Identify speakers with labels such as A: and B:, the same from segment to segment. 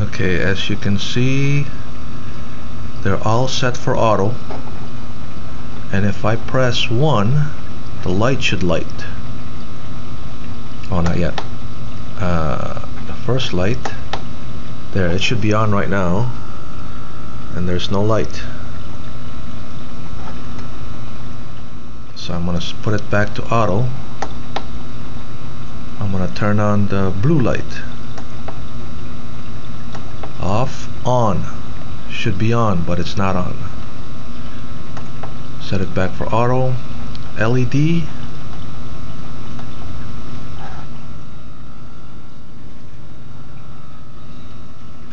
A: Okay, as you can see, they're all set for auto, and if I press 1, the light should light. Oh, not yet. The first light, there, it should be on right now, and there's no light. So I'm going to put it back to auto. I'm going to turn on the blue light. Off, on. Should be on, but it's not on. Set it back for auto. LED.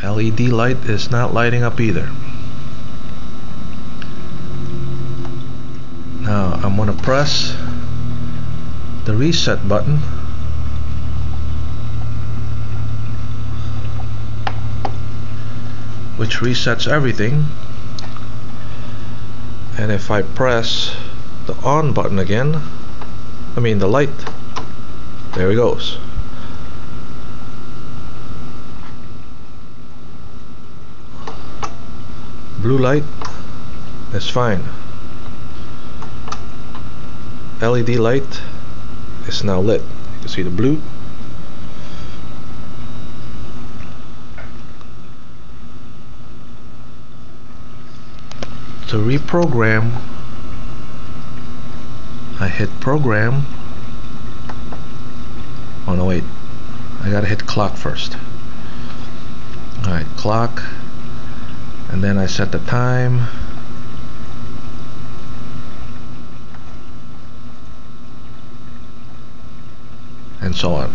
A: LED light is not lighting up either. Now I'm going to press the reset button. Which resets everything. And if I press the on button again, I mean the light, there it goes. Blue light is fine. LED light is now lit. You can see the blue. To reprogram, I hit program. Oh no, wait, I gotta hit clock first. Alright, clock, and then I set the time, and so on.